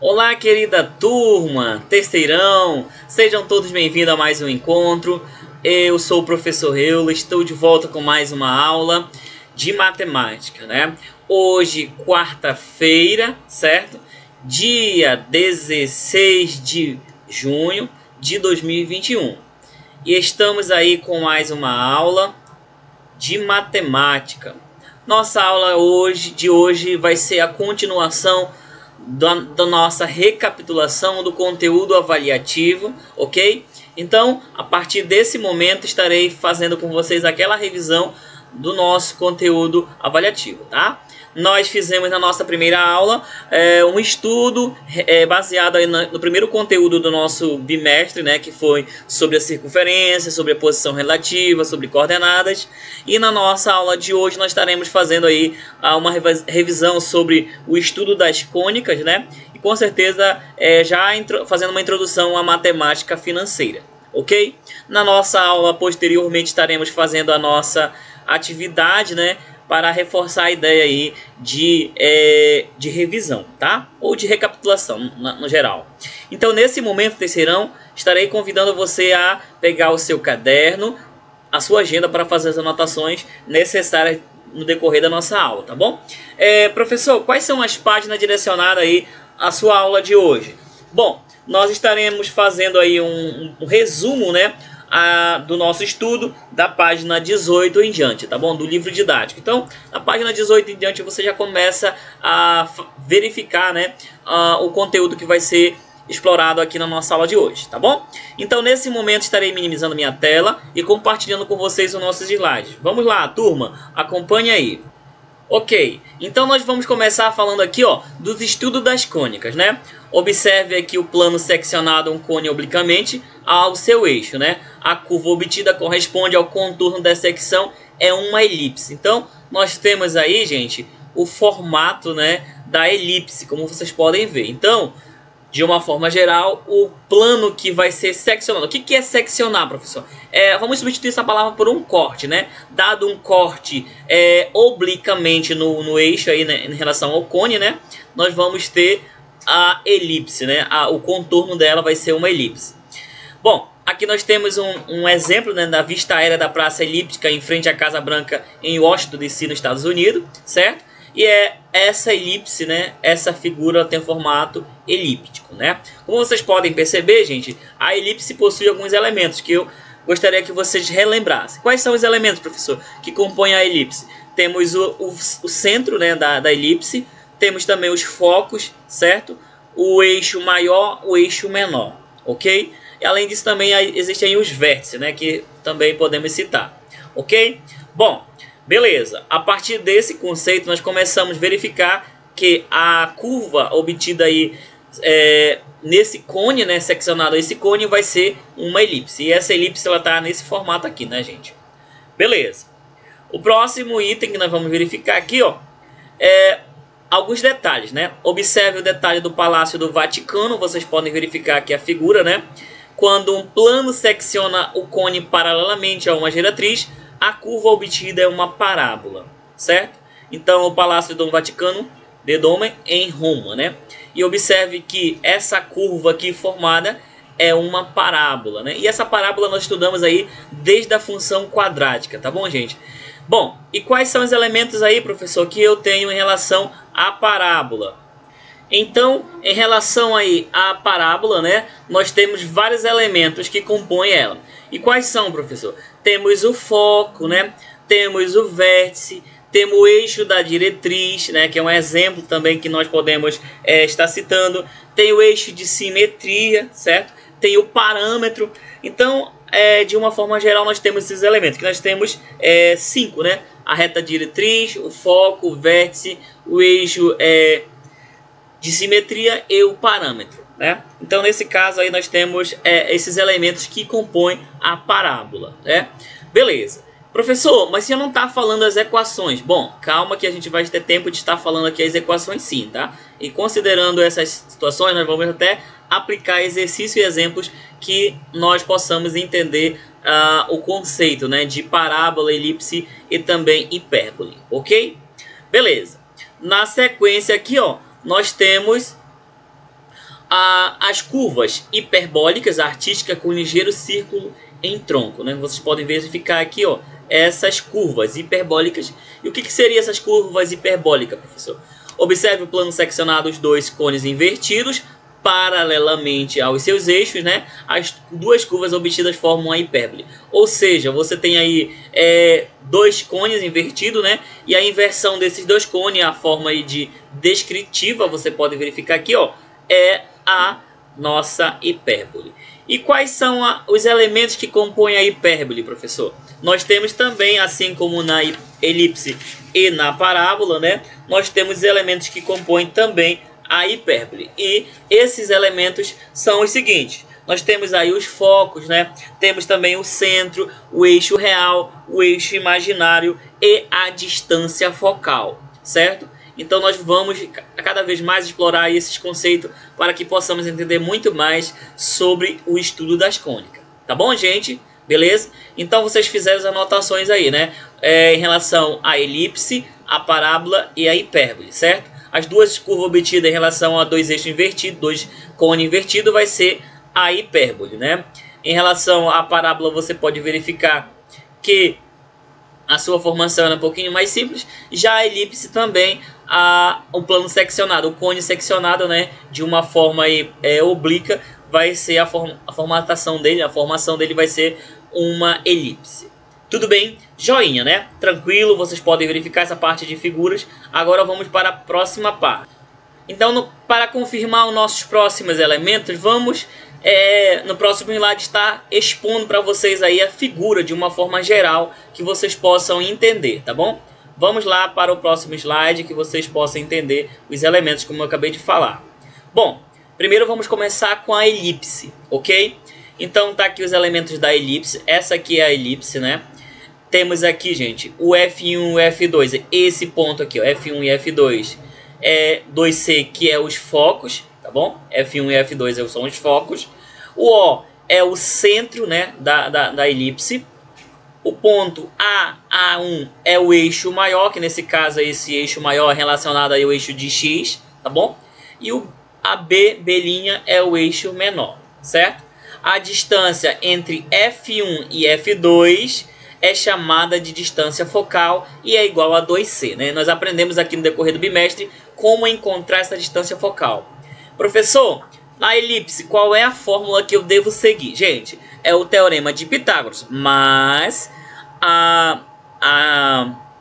Olá, querida turma, terceirão, sejam todos bem-vindos a mais um encontro. Eu sou o professor Euler, estou de volta com mais uma aula de matemática, né? Hoje, quarta-feira, certo? Dia 16 de junho de 2021. E estamos aí com mais uma aula de matemática. Nossa aula de hoje vai ser a continuação da nossa recapitulação do conteúdo avaliativo, ok? Então, a partir desse momento, estarei fazendo com vocês aquela revisão do nosso conteúdo avaliativo, tá? Nós fizemos na nossa primeira aula um estudo baseado aí no primeiro conteúdo do nosso bimestre, né, que foi sobre a circunferência, sobre a posição relativa, sobre coordenadas. E na nossa aula de hoje nós estaremos fazendo aí uma revisão sobre o estudo das cônicas, né, e com certeza fazendo uma introdução à matemática financeira, ok? Na nossa aula posteriormente estaremos fazendo a nossa atividade, né, para reforçar a ideia aí de revisão, tá? Ou de recapitulação, no geral. Então, nesse momento, terceirão, estarei convidando você a pegar o seu caderno, a sua agenda para fazer as anotações necessárias no decorrer da nossa aula, tá bom? Professor, quais são as páginas direcionadas aí à sua aula de hoje? Bom, nós estaremos fazendo aí um resumo, né, do nosso estudo da página 18 em diante, tá bom? Do livro didático. Então, na página 18 em diante você já começa a verificar, né, o conteúdo que vai ser explorado aqui na nossa aula de hoje, tá bom? Então, nesse momento estarei minimizando minha tela e compartilhando com vocês os nossos slides. Vamos lá, turma, acompanhe aí. Ok, então nós vamos começar falando aqui, ó, dos estudos das cônicas, né? Observe aqui o plano seccionado um cône obliquamente ao seu eixo, né? A curva obtida corresponde ao contorno da secção, é uma elipse. Então, nós temos aí, gente, o formato, né, da elipse, como vocês podem ver. Então, de uma forma geral, o plano que vai ser seccionado. O que é seccionar, professor? Vamos substituir essa palavra por um corte, né? Dado um corte obliquamente no eixo aí, né, em relação ao cone, né? Nós vamos ter a elipse, né? O contorno dela vai ser uma elipse. Bom, aqui nós temos um exemplo, né, da vista aérea da Praça Elíptica em frente à Casa Branca em Washington DC, nos Estados Unidos, certo? E essa elipse, né, essa figura tem formato elíptico, né? Como vocês podem perceber, gente, a elipse possui alguns elementos que eu gostaria que vocês relembrassem. Quais são os elementos, professor, que compõem a elipse? Temos o centro, né, da elipse, temos também os focos, certo? O eixo maior, o eixo menor, ok? E além disso também existem aí os vértices, né, que também podemos citar, ok? Bom, beleza, a partir desse conceito nós começamos a verificar que a curva obtida aí nesse cone, né, seccionado esse cone, vai ser uma elipse. E essa elipse ela está nesse formato aqui, né, gente? Beleza. O próximo item que nós vamos verificar aqui, ó, alguns detalhes, né? Observe o detalhe do Palácio do Vaticano, vocês podem verificar aqui a figura, né? Quando um plano secciona o cone paralelamente a uma giratriz, a curva obtida é uma parábola, certo? Então, o Palácio do Vaticano de Dome em Roma, né? E observe que essa curva aqui formada é uma parábola, né? E essa parábola nós estudamos aí desde a função quadrática, tá bom, gente? Bom, e quais são os elementos aí, professor, que eu tenho em relação à parábola? Então, em relação aí à parábola, né, nós temos vários elementos que compõem ela. E quais são, professor? Temos o foco, né? Temos o vértice, temos o eixo da diretriz, né, que é um exemplo também que nós podemos estar citando. Tem o eixo de simetria, certo? Tem o parâmetro. Então, de uma forma geral, nós temos esses elementos, que nós temos 5, né? A reta diretriz, o foco, o vértice, o eixo de simetria e o parâmetro, né? Então, nesse caso aí, nós temos esses elementos que compõem a parábola, né? Beleza. Professor, mas se eu não está falando as equações? Bom, calma que a gente vai ter tempo de estar falando aqui as equações sim, tá? E considerando essas situações, nós vamos até aplicar exercícios e exemplos que nós possamos entender o conceito, né, de parábola, elipse e também hipérbole, ok? Beleza. Na sequência aqui, ó, nós temos As curvas hiperbólicas artísticas com ligeiro círculo em tronco, né? Vocês podem verificar aqui, ó, essas curvas hiperbólicas. E o que seriam essas curvas hiperbólicas, professor? Observe o plano seccionado, os dois cones invertidos paralelamente aos seus eixos, né? As duas curvas obtidas formam a hipérbole. Ou seja, você tem aí dois cones invertidos, né? E a inversão desses dois cones, a forma aí de descritiva, você pode verificar aqui, ó, é a nossa hipérbole. E quais são os elementos que compõem a hipérbole, professor? Nós temos também, assim como na elipse e na parábola, né? Nós temos elementos que compõem também a hipérbole. E esses elementos são os seguintes. Nós temos aí os focos, né? Temos também o centro, o eixo real, o eixo imaginário e a distância focal, certo? Então nós vamos cada vez mais explorar esses conceitos para que possamos entender muito mais sobre o estudo das cônicas. Tá bom, gente? Beleza? Então vocês fizeram as anotações aí, né? Em relação à elipse, à parábola e à hipérbole, certo? As duas curvas obtidas em relação a dois eixos invertidos, dois cones invertidos, vai ser a hipérbole, né? Em relação à parábola, você pode verificar que a sua formação é um pouquinho mais simples. Já a elipse também, o plano seccionado, o cone seccionado, né, de uma forma aí, oblíqua, vai ser a formatação dele, a formação dele vai ser uma elipse. Tudo bem? Joinha, né? Tranquilo, vocês podem verificar essa parte de figuras. Agora vamos para a próxima parte. Então, para confirmar os nossos próximos elementos, vamos no próximo slide estar expondo para vocês aí a figura de uma forma geral que vocês possam entender, tá bom? Vamos lá para o próximo slide que vocês possam entender os elementos como eu acabei de falar. Bom, primeiro vamos começar com a elipse, ok? Então tá aqui os elementos da elipse. Essa aqui é a elipse, né? Temos aqui, gente, o F1 e o F2. Esse ponto aqui, ó, F1 e F2 é 2C, que é os focos, tá bom? F1 e F2 são os focos. O O é o centro, né, da elipse. O ponto A1 é o eixo maior, que nesse caso esse eixo maior é relacionado aí ao eixo de X, tá bom? E a B' é o eixo menor, certo? A distância entre F1 e F2 é chamada de distância focal e é igual a 2C, né? Nós aprendemos aqui no decorrer do bimestre como encontrar essa distância focal. Professor, na elipse, qual é a fórmula que eu devo seguir? Gente, é o teorema de Pitágoras, mas a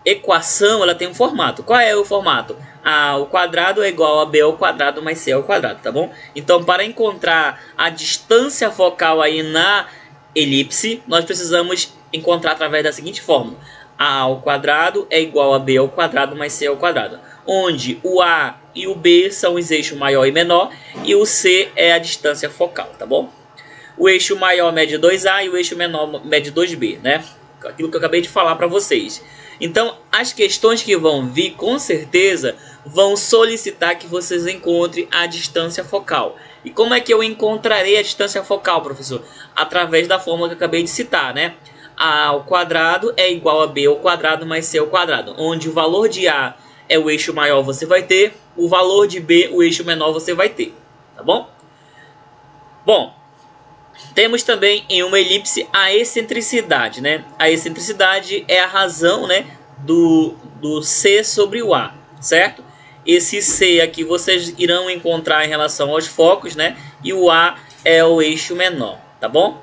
equação ela tem um formato. Qual é o formato? A ao quadrado é igual a b ao quadrado mais c ao quadrado, tá bom? Então, para encontrar a distância focal aí na elipse, nós precisamos encontrar através da seguinte fórmula: a ao quadrado é igual a b ao quadrado mais c ao quadrado, onde o a e o b são os eixos maior e menor e o c é a distância focal, tá bom? O eixo maior mede 2a e o eixo menor mede 2b, né? Aquilo que eu acabei de falar para vocês. Então, as questões que vão vir, com certeza, vão solicitar que vocês encontrem a distância focal. E como é que eu encontrarei a distância focal, professor? Através da fórmula que eu acabei de citar, né? A ao quadrado é igual a b ao quadrado mais c ao quadrado, onde o valor de a é o eixo maior, você vai ter, o valor de b, o eixo menor, você vai ter, tá bom? Bom, temos também em uma elipse a excentricidade, né? A excentricidade é a razão, né, do C sobre o A, certo? Esse C aqui vocês irão encontrar em relação aos focos, né? E o A é o eixo menor, tá bom?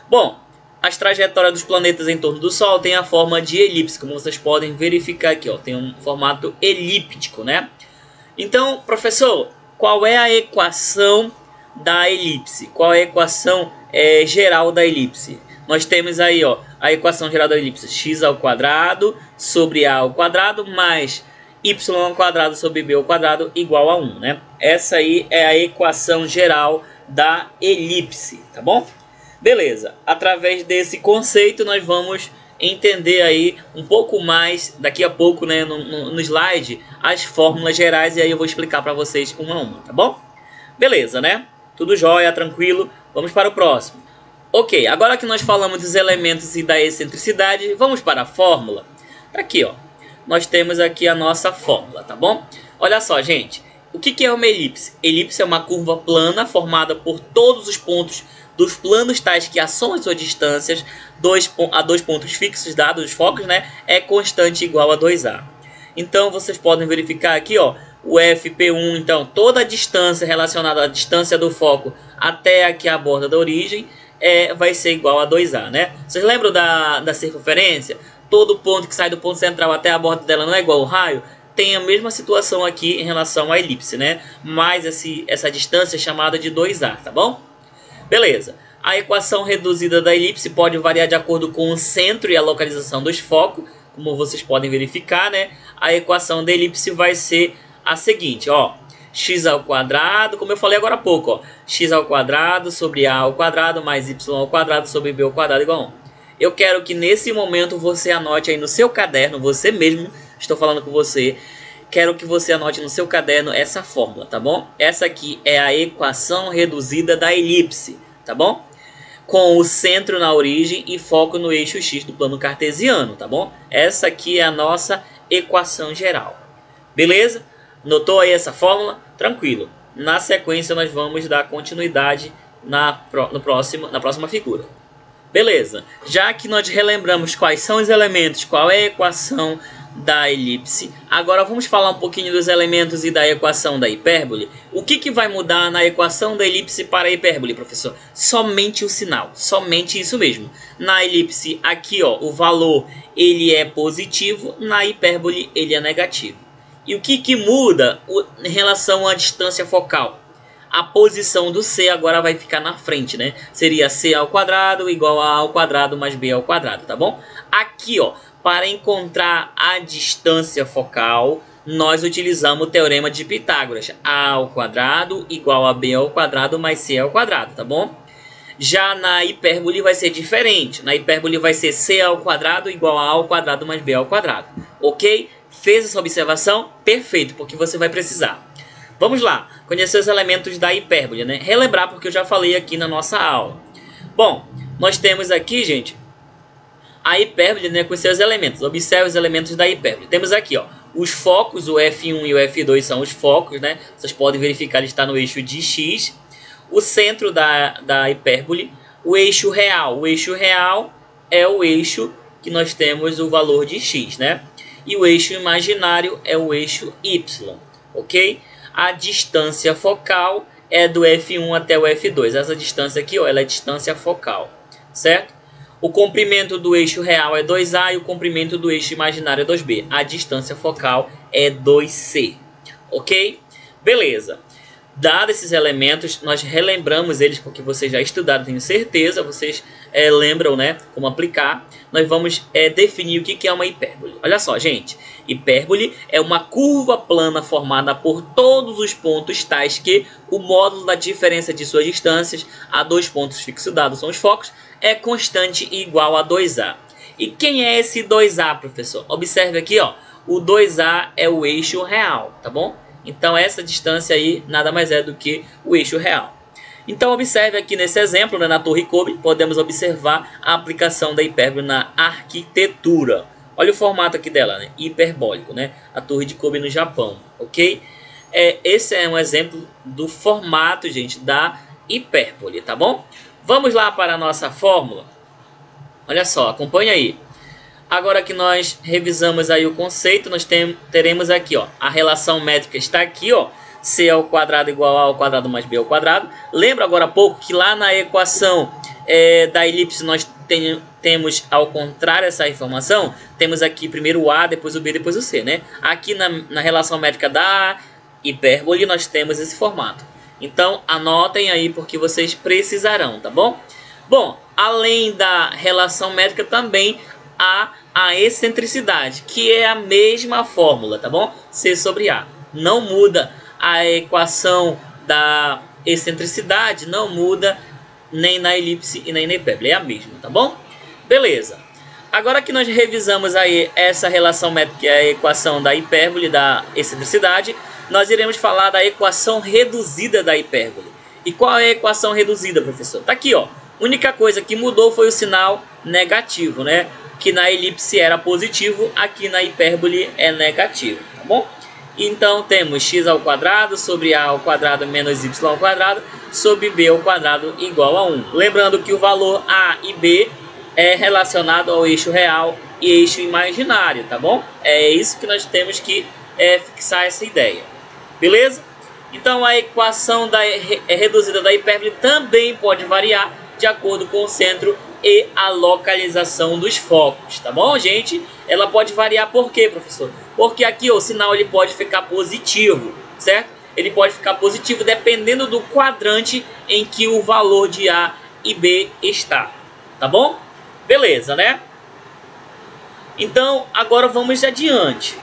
Bom, as trajetórias dos planetas em torno do Sol têm a forma de elipse, como vocês podem verificar aqui, ó, tem um formato elíptico, né? Então, professor, qual é a equação da elipse? Qual é a equação geral da elipse? Nós temos aí, ó, a equação geral da elipse: x ao quadrado sobre a ao quadrado mais y ao quadrado sobre b ao quadrado igual a 1, né? Essa aí é a equação geral da elipse, tá bom? Beleza, através desse conceito nós vamos entender aí um pouco mais, daqui a pouco, né, no slide, as fórmulas gerais, e aí eu vou explicar para vocês uma a uma, tá bom? Beleza, né? Tudo jóia, tranquilo. Vamos para o próximo. Ok, agora que nós falamos dos elementos e da excentricidade, vamos para a fórmula. Aqui, ó, nós temos aqui a nossa fórmula, tá bom? Olha só, gente, O que é uma elipse? Elipse é uma curva plana formada por todos os pontos dos planos tais que a soma de suas distâncias a dois pontos fixos dados os focos, né, é constante igual a 2a. Então vocês podem verificar aqui, ó, o FP1, então toda a distância relacionada à distância do foco até aqui a borda da origem vai ser igual a 2a, né? Vocês lembram da circunferência? Todo ponto que sai do ponto central até a borda dela não é igual ao raio? Tem a mesma situação aqui em relação à elipse, né? Mas essa distância é chamada de 2a, tá bom? Beleza. A equação reduzida da elipse pode variar de acordo com o centro e a localização dos focos, como vocês podem verificar, né? A equação da elipse vai ser a seguinte, ó: x ao quadrado, como eu falei agora há pouco, ó, x ao quadrado sobre a ao quadrado mais y ao quadrado sobre b ao quadrado igual a 1. Eu quero que nesse momento você anote aí no seu caderno, você mesmo, estou falando com você, quero que você anote no seu caderno essa fórmula, tá bom? Essa aqui é a equação reduzida da elipse, tá bom? Com o centro na origem e foco no eixo x do plano cartesiano, tá bom? Essa aqui é a nossa equação geral. Beleza? Notou aí essa fórmula? Tranquilo. Na sequência nós vamos dar continuidade na próxima figura. Beleza. Já que nós relembramos quais são os elementos, qual é a equação da elipse, agora vamos falar um pouquinho dos elementos e da equação da hipérbole. O que vai mudar na equação da elipse para a hipérbole, professor? Somente o sinal, somente isso mesmo. Na elipse, aqui ó, o valor ele é positivo, na hipérbole ele é negativo. E o que muda em relação à distância focal? A posição do c agora vai ficar na frente, né? Seria c ao quadrado igual a ao quadrado mais b ao quadrado, tá bom? Aqui, ó, para encontrar a distância focal, nós utilizamos o teorema de Pitágoras. A ao quadrado igual a b ao quadrado mais c ao quadrado, tá bom? Já na hipérbole vai ser diferente. Na hipérbole vai ser c ao quadrado igual a ao quadrado mais b ao quadrado. Ok? Fez essa observação? Perfeito, porque você vai precisar. Vamos lá, conhecer os elementos da hipérbole, né? Relembrar, porque eu já falei aqui na nossa aula. Bom, nós temos aqui, gente, a hipérbole, né, com seus elementos. Observe os elementos da hipérbole. Temos aqui, ó, os focos, o F1 e o F2 são os focos, né? Vocês podem verificar, ele está no eixo de x. O centro da hipérbole, o eixo real. O eixo real é o eixo que nós temos o valor de x, né? E o eixo imaginário é o eixo y, ok? A distância focal é do F1 até o F2. Essa distância aqui, ó, ela é distância focal, certo? O comprimento do eixo real é 2A e o comprimento do eixo imaginário é 2B. A distância focal é 2C, ok? Beleza. Dados esses elementos, nós relembramos eles porque vocês já estudaram, tenho certeza, vocês lembram, né, como aplicar. Nós vamos definir o que é uma hipérbole. Olha só, gente, hipérbole é uma curva plana formada por todos os pontos tais que o módulo da diferença de suas distâncias a dois pontos fixos dados são os focos é constante e igual a 2A. E quem é esse 2A, professor? Observe aqui, ó, o 2A é o eixo real, tá bom? Então essa distância aí nada mais é do que o eixo real. Então observe aqui nesse exemplo, né, na Torre Kobe, podemos observar a aplicação da hipérbole na arquitetura. Olha o formato aqui dela, né, hiperbólico, né, a Torre de Kobe no Japão, ok? Esse é um exemplo do formato, gente, da hipérbole, tá bom? Vamos lá para a nossa fórmula. Olha só, acompanha aí. Agora que nós revisamos aí o conceito, nós teremos aqui, ó, a relação métrica está aqui, ó, c ao quadrado igual a ao quadrado mais b ao quadrado. Lembra agora há pouco que lá na equação da elipse nós temos ao contrário essa informação? Temos aqui primeiro o a, depois o b, depois o c, né? Aqui na relação métrica da hipérbole nós temos esse formato. Então anotem aí porque vocês precisarão, tá bom? Bom, além da relação métrica também a excentricidade, que é a mesma fórmula, tá bom? C sobre A. Não muda a equação da excentricidade, não muda nem na elipse e nem na hipérbole, é a mesma, tá bom? Beleza. Agora que nós revisamos aí essa relação métrica e a equação da hipérbole, da excentricidade, nós iremos falar da equação reduzida da hipérbole. E qual é a equação reduzida, professor? Tá aqui, ó. A única coisa que mudou foi o sinal negativo, né? Que na elipse era positivo, aqui na hipérbole é negativo, tá bom? Então temos x ao quadrado sobre a ao quadrado menos y ao quadrado sobre b ao quadrado igual a 1. Lembrando que o valor a e b é relacionado ao eixo real e eixo imaginário, tá bom? É isso que nós temos que fixar essa ideia. Beleza? Então a equação reduzida da hipérbole também pode variar de acordo com o centro e a localização dos focos, tá bom, gente? Ela pode variar por quê, professor? Porque aqui o sinal ele pode ficar positivo, certo? Ele pode ficar positivo dependendo do quadrante em que o valor de A e B está, tá bom? Beleza, né? Então, agora vamos adiante.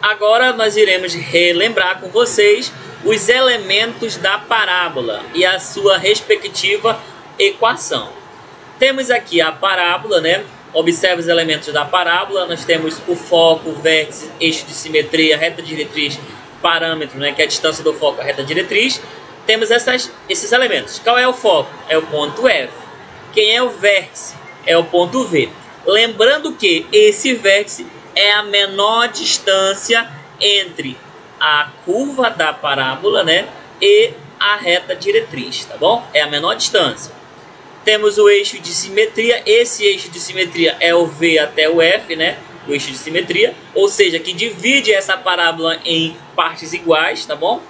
Agora nós iremos relembrar com vocês os elementos da parábola e a sua respectiva equação. Temos aqui a parábola, né? Observe os elementos da parábola. Nós temos o foco, o vértice, eixo de simetria, reta diretriz, parâmetro, né? Que é a distância do foco, a reta diretriz. Temos esses elementos. Qual é o foco? É o ponto F. Quem é o vértice? É o ponto V. Lembrando que esse vértice é a menor distância entre a curva da parábola, né? E a reta diretriz, tá bom? É a menor distância. Temos o eixo de simetria. Esse eixo de simetria é o V até o F, né? O eixo de simetria, ou seja, que divide essa parábola em partes iguais, tá bom?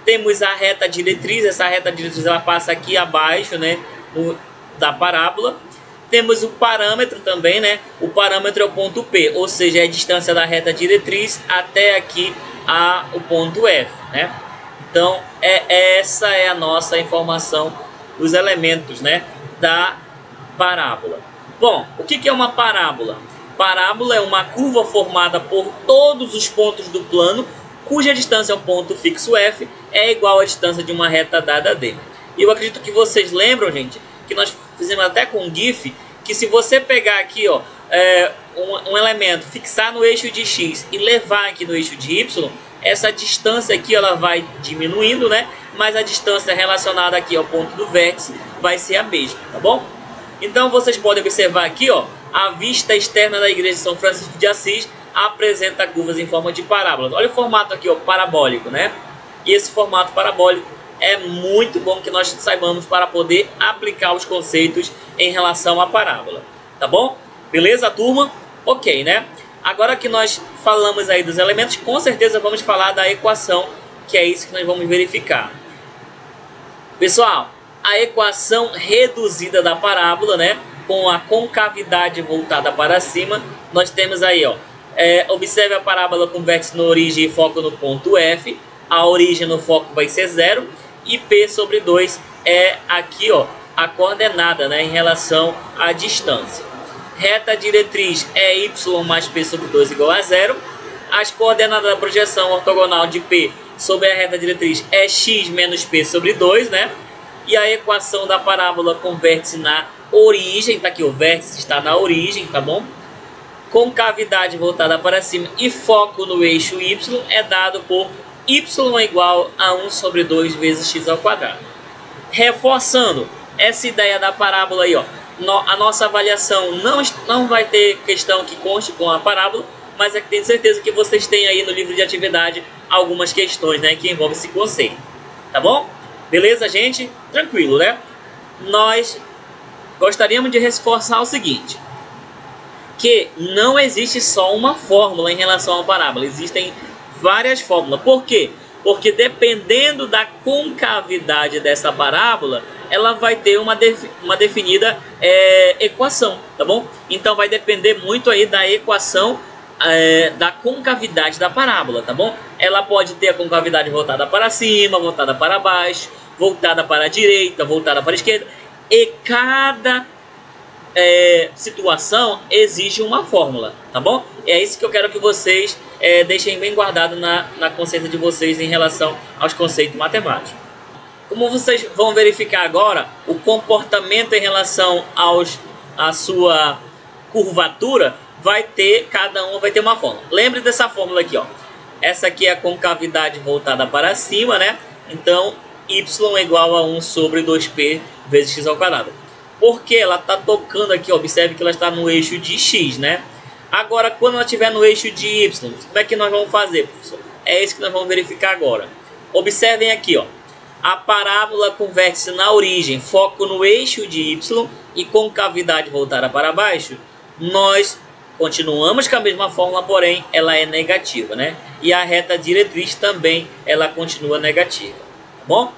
Temos a reta diretriz. Essa reta diretriz ela passa aqui abaixo, né? Da parábola. Temos o parâmetro também, né? O parâmetro é o ponto P, ou seja, é a distância da reta diretriz até aqui o ponto F, né? Então, essa é a nossa informação, os elementos, né, da parábola. Bom, o que é uma parábola? Parábola é uma curva formada por todos os pontos do plano, cuja distância ao ponto fixo F é igual à distância de uma reta dada D. E eu acredito que vocês lembram, gente, que nós fizemos até com um GIF, que se você pegar aqui, ó, um elemento, fixar no eixo de X e levar aqui no eixo de Y, essa distância aqui ela vai diminuindo, né? Mas a distância relacionada aqui ao ponto do vértice vai ser a mesma, tá bom? Então vocês podem observar aqui, ó, a vista externa da igreja de São Francisco de Assis apresenta curvas em forma de parábola. Olha o formato aqui, ó, parabólico, né? E esse formato parabólico é muito bom que nós saibamos para poder aplicar os conceitos em relação à parábola, tá bom? Beleza, turma? Ok, né? Agora que nós falamos aí dos elementos, com certeza vamos falar da equação, que é isso que nós vamos verificar. Pessoal, a equação reduzida da parábola, né, com a concavidade voltada para cima, nós temos aí, ó, observe a parábola com vértice na origem e foco no ponto F. A origem no foco vai ser 0 e P sobre 2 é aqui, ó, a coordenada, né, em relação à distância. Reta diretriz é y mais P sobre 2 igual a 0. As coordenadas da projeção ortogonal de P sobre a reta diretriz é x menos P sobre 2, né? E a equação da parábola com vértice na origem, tá aqui, o vértice está na origem, tá bom? Concavidade voltada para cima e foco no eixo y é dado por y é igual a 1 sobre 2 vezes x ao quadrado. Reforçando essa ideia da parábola aí, ó, a nossa avaliação não vai ter questão que conste com a parábola, mas é que tenho certeza que vocês têm aí no livro de atividade algumas questões, né, que envolvem esse conceito, tá bom? Beleza, gente? Tranquilo, né? Nós gostaríamos de reforçar o seguinte, que não existe só uma fórmula em relação à parábola, existem várias fórmulas. Por quê? Porque dependendo da concavidade dessa parábola, ela vai ter uma definida equação, tá bom? Então vai depender muito aí da equação da concavidade da parábola, tá bom? Ela pode ter a concavidade voltada para cima, voltada para baixo, voltada para a direita, voltada para a esquerda, e cada situação exige uma fórmula, tá bom? É isso que eu quero que vocês deixem bem guardado na consciência de vocês em relação aos conceitos matemáticos. Como vocês vão verificar agora, o comportamento em relação à sua curvatura cada um vai ter uma fórmula. Lembre dessa fórmula aqui, ó. Essa aqui é a concavidade voltada para cima, né? Então, y é igual a 1 sobre 2p vezes x ao quadrado. Porque ela está tocando aqui, ó, observe que ela está no eixo de x, né? Agora, quando ela estiver no eixo de y, como é que nós vamos fazer, professor? É isso que nós vamos verificar agora. Observem aqui, ó. A parábola converte-se na origem, foco no eixo de y e concavidade voltada para baixo. Nós continuamos com a mesma fórmula, porém ela é negativa, né? E a reta diretriz também ela continua negativa, tá bom?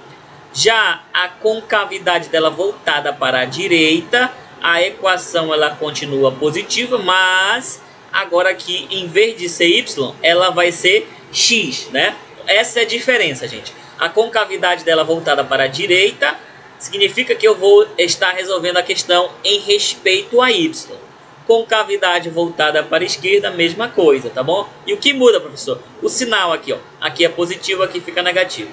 Já a concavidade dela voltada para a direita, a equação ela continua positiva, mas agora aqui em vez de ser y, ela vai ser x, né? Essa é a diferença, gente. A concavidade dela voltada para a direita significa que eu vou estar resolvendo a questão em respeito a y. Concavidade voltada para a esquerda, mesma coisa, tá bom? E o que muda, professor? O sinal aqui, ó. Aqui é positivo, aqui fica negativo.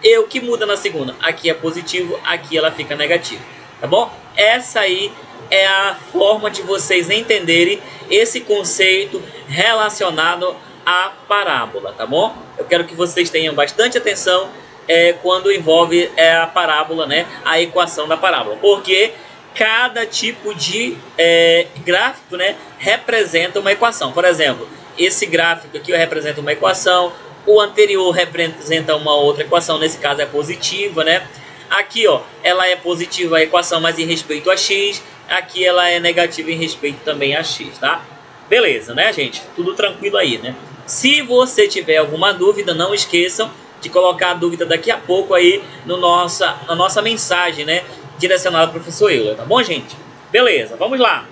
E o que muda na segunda? Aqui é positivo, aqui ela fica negativa, tá bom? Essa aí é a forma de vocês entenderem esse conceito relacionado à parábola, tá bom? Eu quero que vocês tenham bastante atenção quando envolve a parábola, né? A equação da parábola, porque cada tipo de gráfico, né, representa uma equação. Por exemplo, esse gráfico aqui representa uma equação, o anterior representa uma outra equação, nesse caso é positiva, né? Aqui, ó, ela é positiva a equação, mas em respeito a x. Aqui ela é negativa em respeito também a x, tá? Beleza, né, gente? Tudo tranquilo aí, né? Se você tiver alguma dúvida, não esqueçam de colocar a dúvida daqui a pouco aí na nossa mensagem, né? Direcionada ao professor Euler, tá bom, gente? Beleza, vamos lá.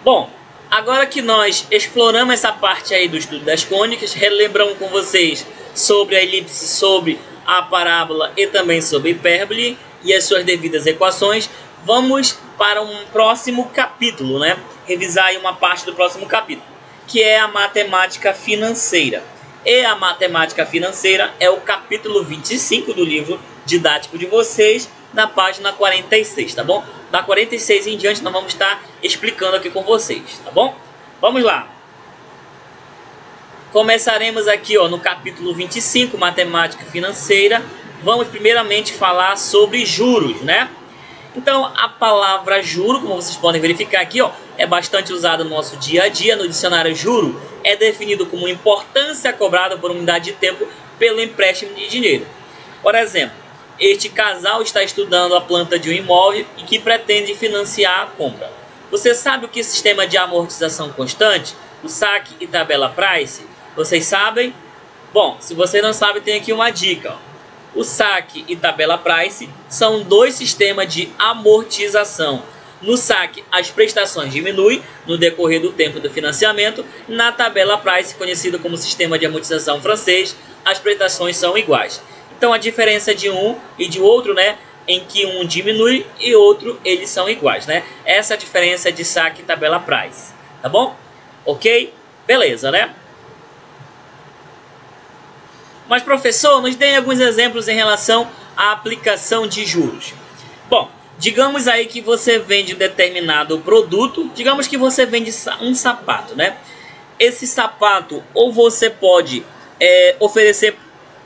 Bom, agora que nós exploramos essa parte aí do estudo das cônicas, relembramos com vocês sobre a elipse, sobre a parábola e também sobre hipérbole e as suas devidas equações, vamos para um próximo capítulo, né? Revisar aí uma parte do próximo capítulo, que é a matemática financeira. E a matemática financeira é o capítulo 25 do livro didático de vocês, na página 46, tá bom? Da 46 em diante nós vamos estar explicando aqui com vocês, tá bom? Vamos lá. Começaremos aqui, ó, no capítulo 25, matemática financeira. Vamos primeiramente falar sobre juros, né? Então, a palavra juro, como vocês podem verificar aqui, ó, é bastante usada no nosso dia a dia. No dicionário, juro é definido como importância cobrada por unidade de tempo pelo empréstimo de dinheiro. Por exemplo, este casal está estudando a planta de um imóvel e que pretende financiar a compra. Você sabe o que é sistema de amortização constante? O saque e tabela price? Vocês sabem? Bom, se você não sabe, tem aqui uma dica, ó. O saque e tabela price são dois sistemas de amortização. No saque, as prestações diminuem no decorrer do tempo do financiamento. Na tabela price, conhecido como sistema de amortização francês, as prestações são iguais. Então a diferença de um e de outro, né, em que um diminui e outro eles são iguais, né? Essa é a diferença de saque e tabela price, tá bom? Ok? Beleza, né? Mas, professor, nos dê alguns exemplos em relação à aplicação de juros. Bom, digamos aí que você vende um determinado produto, digamos que você vende um sapato, né? Esse sapato, ou você pode oferecer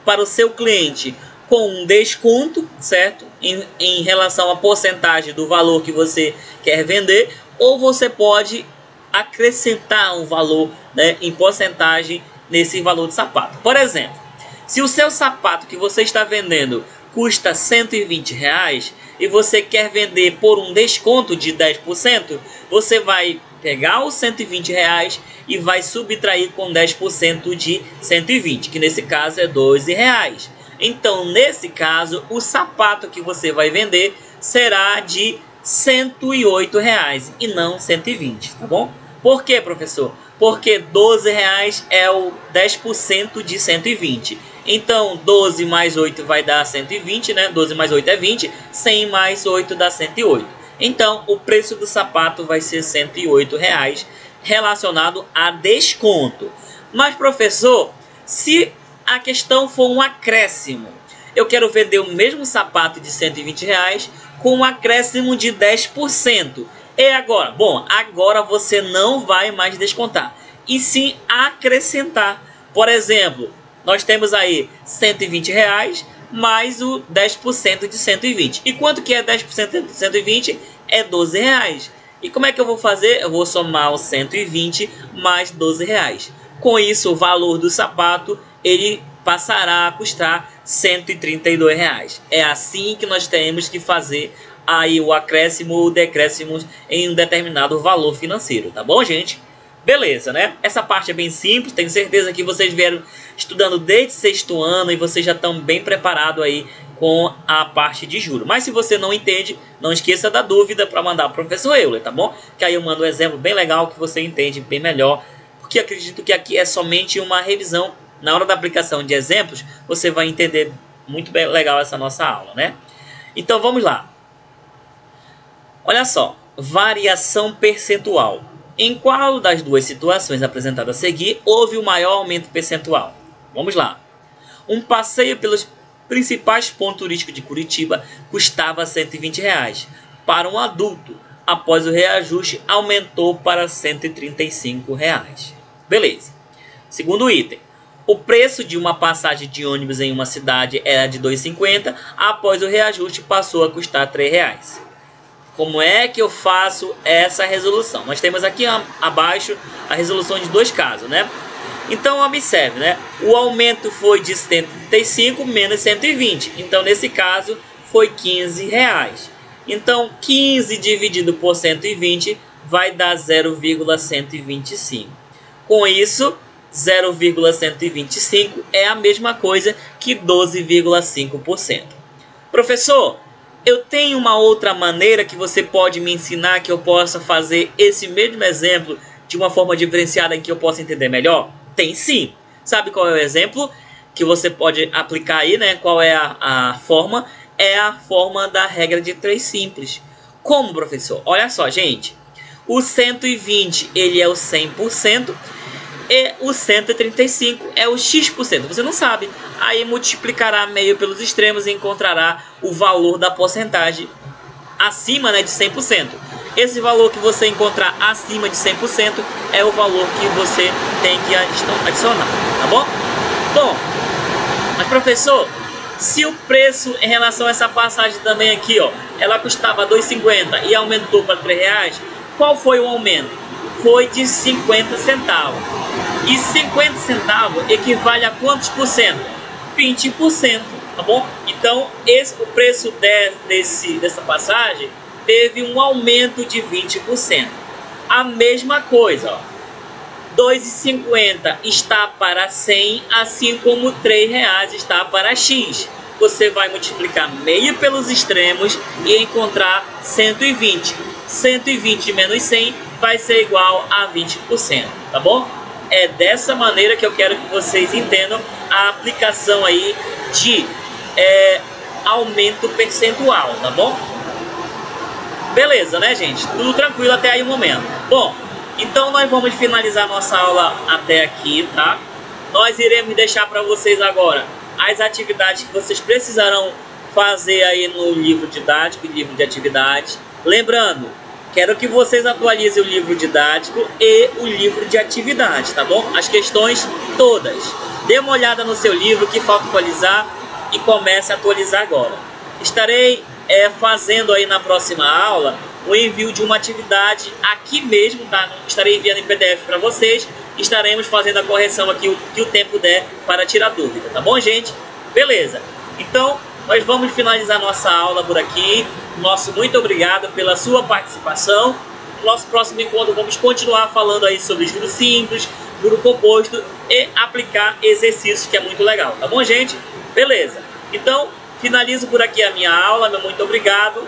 para o seu cliente com um desconto, certo? Em relação à porcentagem do valor que você quer vender, ou você pode acrescentar um valor, né, em porcentagem nesse valor de sapato. Por exemplo, se o seu sapato que você está vendendo custa R$120 e você quer vender por um desconto de 10%, você vai pegar os R$120 e vai subtrair com 10% de 120, que nesse caso é R$12. Então, nesse caso, o sapato que você vai vender será de R$108 e não 120, tá bom? Por quê, professor? Porque R$12 é o 10% de 120. Então, 12 mais 8 vai dar 120, né? 12 mais 8 é 20, 100 mais 8 dá 108. Então, o preço do sapato vai ser R$108 relacionado a desconto. Mas, professor, se a questão for um acréscimo, eu quero vender o mesmo sapato de R$120 com um acréscimo de 10%. E agora? Bom, agora você não vai mais descontar, e sim acrescentar. Por exemplo, nós temos aí R$120 mais o 10% de 120. E quanto que é 10% de 120? É R$12. E como é que eu vou fazer? Eu vou somar o 120 mais R$12. Com isso, o valor do sapato ele passará a custar R$ 132. É assim que nós temos que fazer aí o acréscimo ou decréscimo em um determinado valor financeiro, tá bom, gente? Beleza, né? Essa parte é bem simples, tenho certeza que vocês vieram estudando desde sexto ano e vocês já estão bem preparados aí com a parte de juros. Mas se você não entende, não esqueça da dúvida para mandar para o professor Euler, tá bom? Que aí eu mando um exemplo bem legal que você entende bem melhor, porque acredito que aqui é somente uma revisão. Na hora da aplicação de exemplos, você vai entender muito bem legal essa nossa aula, né? Então vamos lá. Olha só, variação percentual. Em qual das duas situações apresentadas a seguir houve o maior aumento percentual? Vamos lá. Um passeio pelos principais pontos turísticos de Curitiba custava R$ 120. Para um adulto, após o reajuste, aumentou para R$ 135. Beleza. Segundo item. O preço de uma passagem de ônibus em uma cidade era de R$ 2,50. Após o reajuste, passou a custar R$ 3. Como é que eu faço essa resolução? Nós temos aqui abaixo a resolução de dois casos, né? Então, observe, né? O aumento foi de 135 menos 120. Então, nesse caso, foi R$ 15. Então, 15 dividido por 120 vai dar 0,125. Com isso, 0,125 é a mesma coisa que 12,5%. Professor, eu tenho uma outra maneira que você pode me ensinar que eu possa fazer esse mesmo exemplo de uma forma diferenciada em que eu possa entender melhor? Tem sim. Sabe qual é o exemplo que você pode aplicar aí, né? Qual é a forma? É a forma da regra de 3 simples. Como, professor? Olha só, gente. O 120 ele é o 100%. E o 135 é o x%. Você não sabe. Aí multiplicará meio pelos extremos e encontrará o valor da porcentagem acima, né, de 100%. Esse valor que você encontrar acima de 100% é o valor que você tem que adicionar, tá bom? Bom, mas professor, se o preço em relação a essa passagem também aqui, ó, ela custava R$ 2,50 e aumentou para R$ 3, qual foi o aumento? Foi de 50 centavos. E 50 centavos equivale a quantos por cento? 20%, tá bom? Então, o preço dessa passagem teve um aumento de 20%. A mesma coisa, ó. R$ 2,50 está para 100, assim como R$ 3 está para X. Você vai multiplicar meio pelos extremos e encontrar 120. 120 menos 100 vai ser igual a 20%, tá bom? É dessa maneira que eu quero que vocês entendam a aplicação aí de aumento percentual, tá bom? Beleza, né, gente? Tudo tranquilo até aí o momento. Bom, então nós vamos finalizar nossa aula até aqui, tá? Nós iremos deixar para vocês agora as atividades que vocês precisarão fazer aí no livro didático e livro de atividades. Lembrando, quero que vocês atualizem o livro didático e o livro de atividades, tá bom? As questões todas. Dê uma olhada no seu livro que falta atualizar e comece a atualizar agora. Estarei fazendo aí na próxima aula o envio de uma atividade aqui mesmo, tá? Estarei enviando em PDF para vocês. Estaremos fazendo a correção aqui o que o tempo der para tirar dúvida, tá bom, gente? Beleza. Então, nós vamos finalizar nossa aula por aqui. Nosso muito obrigado pela sua participação. No nosso próximo encontro vamos continuar falando aí sobre juro simples, juro composto e aplicar exercícios, que é muito legal, tá bom, gente? Beleza. Então, finalizo por aqui a minha aula. Meu muito obrigado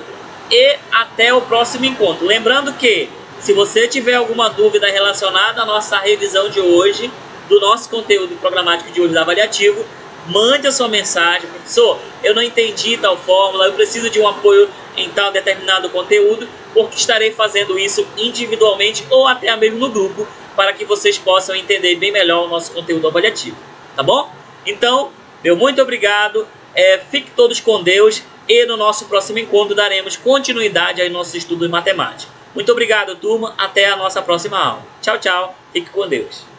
e até o próximo encontro. Lembrando que, se você tiver alguma dúvida relacionada à nossa revisão de hoje, do nosso conteúdo programático de hoje avaliativo, mande a sua mensagem. Professor, eu não entendi tal fórmula, eu preciso de um apoio em tal determinado conteúdo, porque estarei fazendo isso individualmente ou até mesmo no grupo, para que vocês possam entender bem melhor o nosso conteúdo avaliativo, tá bom? Então, meu muito obrigado, fiquem todos com Deus e no nosso próximo encontro daremos continuidade ao nosso estudo de matemática. Muito obrigado, turma, até a nossa próxima aula. Tchau, tchau, fique com Deus.